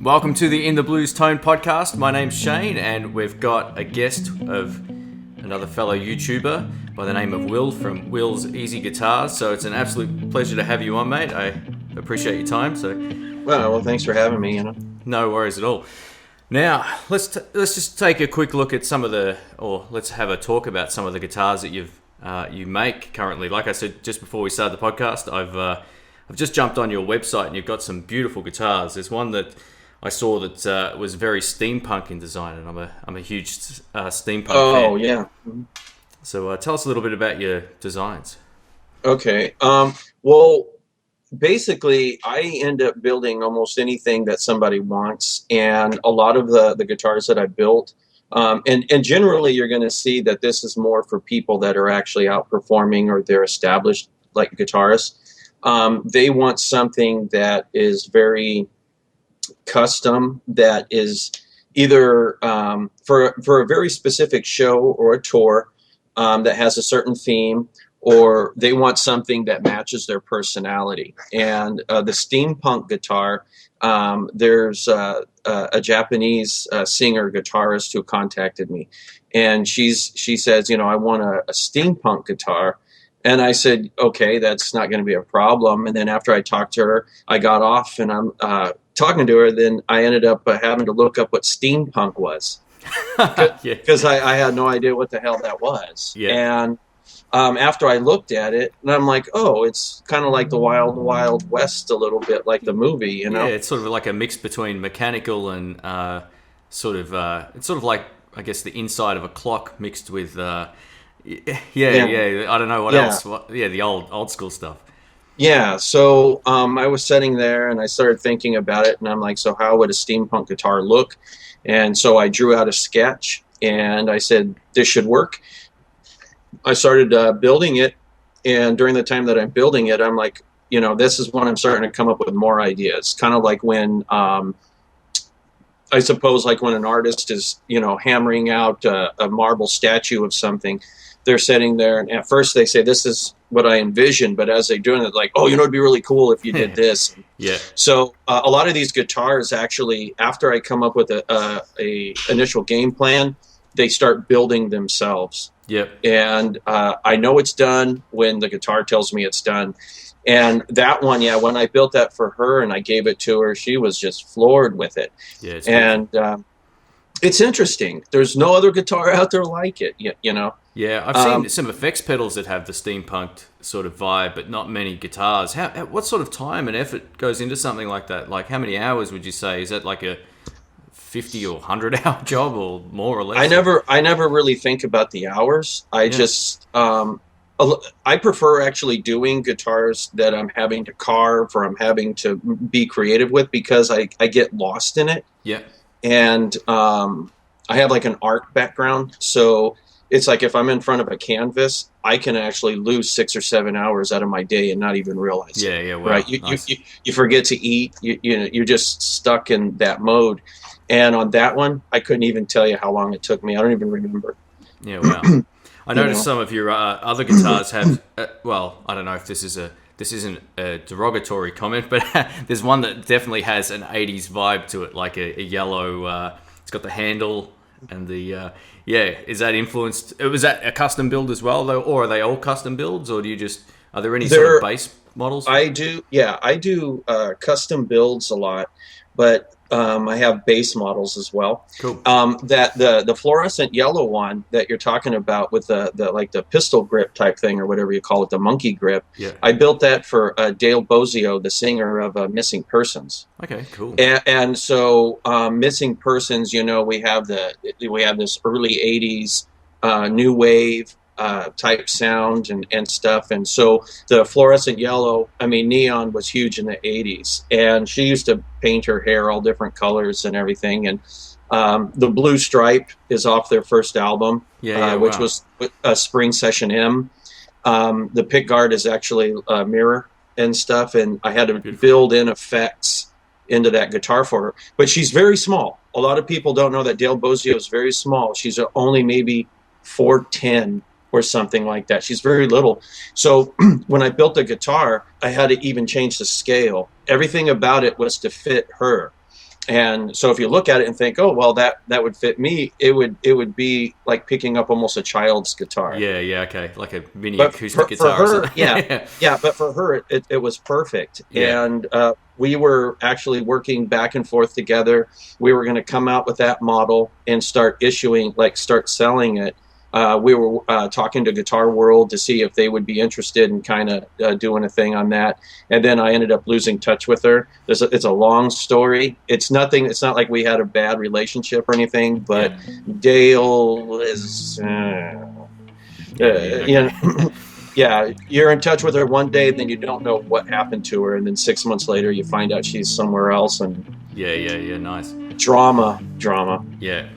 Welcome to the In the Blues Tone Podcast. My name's Shane, and we've got a guest of another fellow YouTuber by the name of Will from Will's Easy Guitars. So it's an absolute pleasure to have you on, mate. I appreciate your time. Well, thanks for having me. No worries at all. Now, let's just take a quick look at let's have a talk about some of the guitars that you make currently. Like I said just before we started the podcast, I've just jumped on your website and you've got some beautiful guitars. There's one that I saw that was very steampunk in design, and I'm a huge steampunk fan. Oh, yeah. So tell us a little bit about your designs. Okay. Well, basically, I end up building almost anything that somebody wants, and a lot of the guitars that I built, and generally you're going to see that this is more for people that are actually out performing or they're established like guitarists. They want something that is very custom, that is either for a very specific show or a tour that has a certain theme, or they want something that matches their personality. And the steampunk guitar, there's a Japanese singer guitarist who contacted me, and she says, I want a steampunk guitar. And I said, okay, that's not going to be a problem. And then after I talked to her, I got off and I'm talking to her. Then I ended up having to look up what steampunk was because I had no idea what the hell that was. Yeah. And after I looked at it, and I'm like, oh, it's kind of like the Wild Wild West a little bit, like the movie, Yeah, it's sort of like a mix between mechanical and it's sort of like, I guess, the inside of a clock mixed with... Yeah. I don't know what else. The old school stuff. Yeah. So I was sitting there and I started thinking about it, and I'm like, so how would a steampunk guitar look? And so I drew out a sketch, and I said, this should work. I started building it, and during the time that I'm building it, I'm like, this is when I'm starting to come up with more ideas. Kind of like when I suppose like when an artist is, hammering out a marble statue of something. They're sitting there, and at first they say, this is what I envisioned, but as they're doing it, like, oh, it'd be really cool if you did this. Yeah. So a lot of these guitars, actually, after I come up with a initial game plan, they start building themselves. Yep. And I know it's done when the guitar tells me it's done. And that one, when I built that for her and I gave it to her, she was just floored with it. Yeah. It's interesting. There's no other guitar out there like it, Yeah, I've seen some effects pedals that have the steampunk sort of vibe, but not many guitars. What sort of time and effort goes into something like that? Like, how many hours would you say? Is that like a 50 or 100-hour job, or more or less? I never really think about the hours. I prefer actually doing guitars that I'm having to carve or I'm having to be creative with, because I get lost in it. Yeah. And I have like an art background, so it's like if I'm in front of a canvas, I can actually lose 6 or 7 hours out of my day and not even realize it. Yeah, wow, right. You forget to eat. You're just stuck in that mode. And on that one, I couldn't even tell you how long it took me. I don't even remember. Yeah, wow. I noticed some of your other guitars have. Well, I don't know if this isn't a derogatory comment, but there's one that definitely has an 80s vibe to it, like a yellow. It's got the handle and the. Is that influenced? Was that a custom build as well, though, or are they all custom builds, or are there any sort of base models? I do custom builds a lot, but I have base models as well. Cool. That the fluorescent yellow one that you're talking about with the pistol grip type thing, or whatever you call it, the monkey grip. Yeah. I built that for Dale Bozio, the singer of Missing Persons. Okay, cool. And so Missing Persons, we have this early '80s new wave type sound and stuff, and so the fluorescent yellow, neon was huge in the 80s, and she used to paint her hair all different colors and everything, and the blue stripe is off their first album, which was Spring Session M. The pickguard is actually a mirror and stuff, and I had to build in effects into that guitar for her, but she's very small. A lot of people don't know that Dale Bozio is very small. She's only maybe 4'10" or something like that. She's very little. So when I built the guitar, I had to even change the scale. Everything about it was to fit her. And so if you look at it and think, oh, well, that would fit me, it would be like picking up almost a child's guitar. Yeah, okay, like a mini But acoustic for guitar. her, or something. yeah, but for her, it was perfect. Yeah. And we were actually working back and forth together. We were going to come out with that model and start selling it. We were talking to Guitar World to see if they would be interested in kind of doing a thing on that. And then I ended up losing touch with her. It's a long story. It's not like we had a bad relationship or anything, but Dale is, yeah, you're in touch with her one day, then you don't know what happened to her. And then 6 months later, you find out she's somewhere else. And Yeah, nice. drama. Yeah,